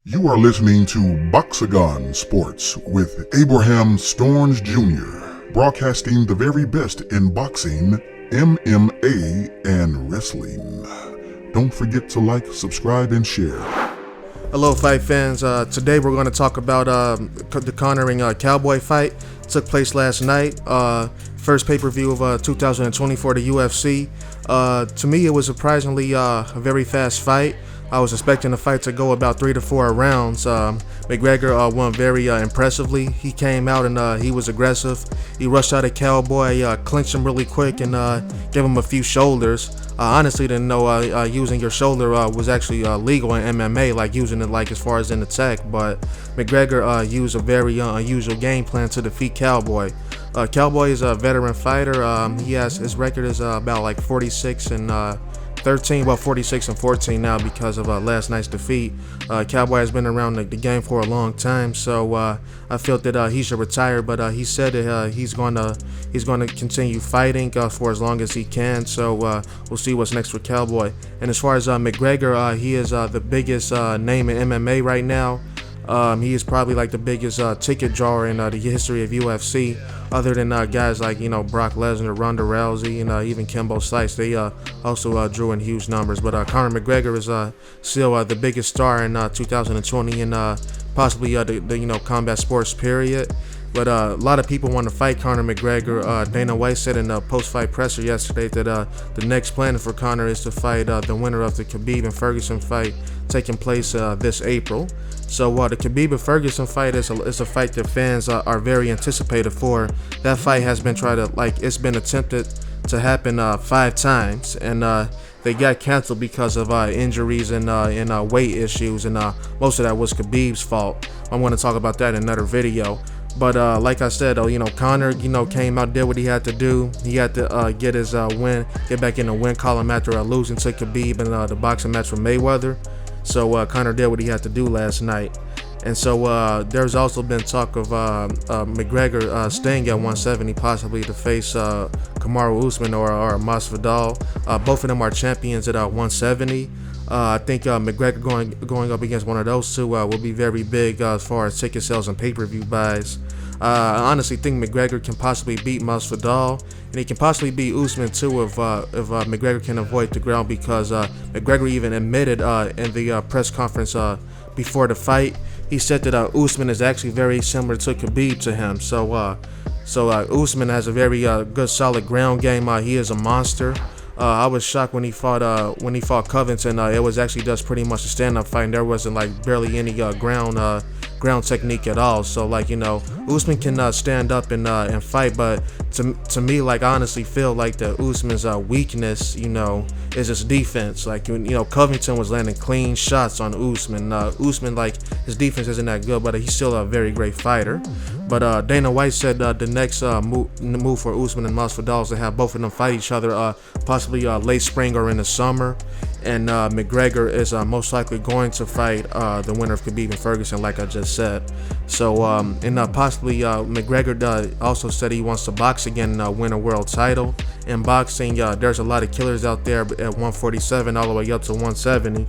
You are listening to Octagon Sports with Abraham Storns Jr., broadcasting the very best in boxing, MMA, and wrestling. Don't forget to like, subscribe, and share. Hello, fight fans. Today we're going to talk about the Conor and Cowboy fight. Took place last night. First pay-per-view of 2020 for the UFC. To me, it was surprisingly a very fast fight. I was expecting the fight to go about 3 to 4 rounds. McGregor won very impressively. He came out and he was aggressive. He rushed out at Cowboy, clinched him really quick, and gave him a few shoulders. I honestly didn't know using your shoulder was actually legal in MMA, like using it like as far as in attack. But McGregor used a very unusual game plan to defeat Cowboy. Cowboy is a veteran fighter. His record is about like 46 and 13, well 46 and 14 now because of last night's defeat. Cowboy has been around the game for a long time, so I felt that he should retire. But he said that he's going to continue fighting for as long as he can. So we'll see what's next for Cowboy. And as far as McGregor, he is the biggest name in MMA right now. He is probably like the biggest ticket drawer in the history of UFC, other than guys like Brock Lesnar, Ronda Rousey, and even Kimbo Slice. They also drew in huge numbers. But Conor McGregor is still the biggest star in 2020 and possibly the combat sports period. But a lot of people want to fight Conor McGregor. Dana White said in a post-fight presser yesterday that the next plan for Conor is to fight the winner of the Khabib and Ferguson fight taking place this April. So the Khabib and Ferguson fight is a fight that fans are very anticipated for. That fight has been it's been attempted to happen 5 times, and they got canceled because of injuries and weight issues, and most of that was Khabib's fault. I'm going to talk about that in another video. But like I said, Conor, came out, did what he had to do. He had to get his win, get back in the win column after losing to Khabib in the boxing match with Mayweather. So Conor did what he had to do last night. And so there's also been talk of McGregor staying at 170, possibly to face Kamaru Usman or Masvidal. Both of them are champions at 170. I think McGregor going up against one of those two will be very big as far as ticket sales and pay-per-view buys. I honestly think McGregor can possibly beat Masvidal, and he can possibly beat Usman too if McGregor can avoid the ground, because McGregor even admitted in the press conference before the fight, he said that Usman is actually very similar to Khabib to him. So Usman has a very good solid ground game. He is a monster. I was shocked when he fought Covington. It was actually just pretty much a stand-up fight, and there wasn't like barely any ground technique at all. So Usman can stand up and fight, but to me, I honestly feel like the Usman's weakness, is his defense. Covington was landing clean shots on Usman. Usman, his defense isn't that good, but he's still a very great fighter. But Dana White said the next move for Usman and Masvidal is to have both of them fight each other, possibly late spring or in the summer. And McGregor is most likely going to fight the winner of Khabib and Ferguson, like I just said. So, possibly McGregor also said he wants to box again and win a world title. In boxing, there's a lot of killers out there at 147 all the way up to 170.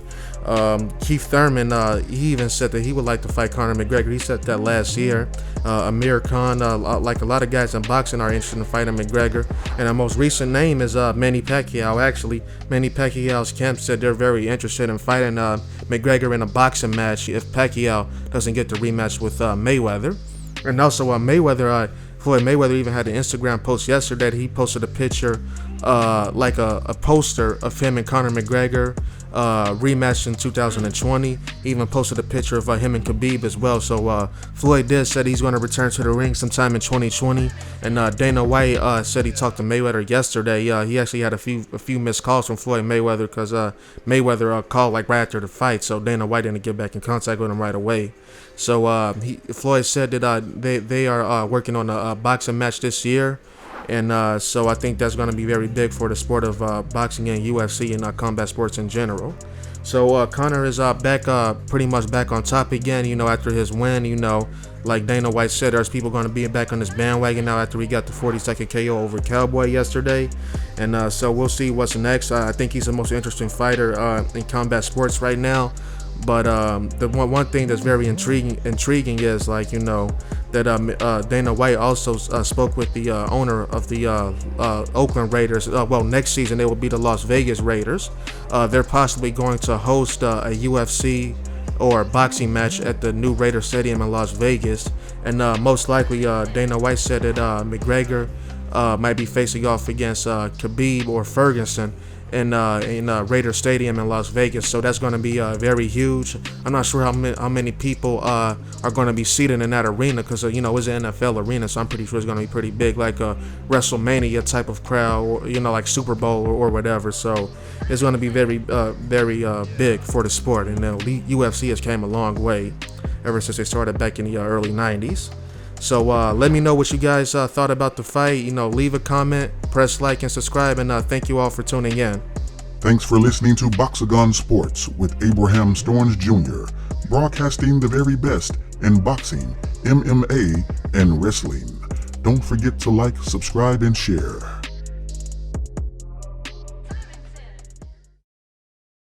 Keith Thurman, he even said that he would like to fight Conor McGregor. He said that last year. Amir Khan, like a lot of guys in boxing, are interested in fighting McGregor. And our most recent name is Manny Pacquiao. Actually, Manny Pacquiao's camp said they're very interested in fighting McGregor in a boxing match if Pacquiao doesn't get the rematch with Mayweather. And also Floyd Mayweather even had an Instagram post yesterday that he posted a picture, like a poster of him and Conor McGregor rematch in 2020. He even posted a picture of him and Khabib as well. So Floyd did said he's going to return to the ring sometime in 2020. And Dana White said he talked to Mayweather yesterday. He actually had a few missed calls from Floyd Mayweather because Mayweather called right after the fight. So Dana White didn't get back in contact with him right away. So Floyd said that they are working on a boxing match this year. And so I think that's going to be very big for the sport of boxing and UFC and combat sports in general. So Conor is pretty much back on top again, after his win. Like Dana White said, there's people going to be back on this bandwagon now after he got the 40-second KO over Cowboy yesterday. And so we'll see what's next. I think he's the most interesting fighter in combat sports right now. But the one thing that's very intriguing is, like, that Dana White also spoke with the owner of the Oakland Raiders. Well, next season they will be the Las Vegas Raiders. They're possibly going to host a UFC or boxing match at the new Raider Stadium in Las Vegas, and most likely Dana White said that McGregor might be facing off against Khabib or Ferguson in Raider Stadium in Las Vegas. So that's going to be very huge. I'm not sure how many people are going to be seated in that arena, because it's an NFL arena, so I'm pretty sure it's going to be pretty big, like a WrestleMania type of crowd, or like Super Bowl or whatever. So it's going to be very big for the sport. And the UFC has came a long way ever since they started back in the early 90s. So let me know what you guys thought about the fight. Leave a comment, press like, and subscribe, and thank you all for tuning in. Thanks for listening to Octagon Sports with Abraham Storns Jr., broadcasting the very best in boxing, MMA, and wrestling. Don't forget to like, subscribe, and share.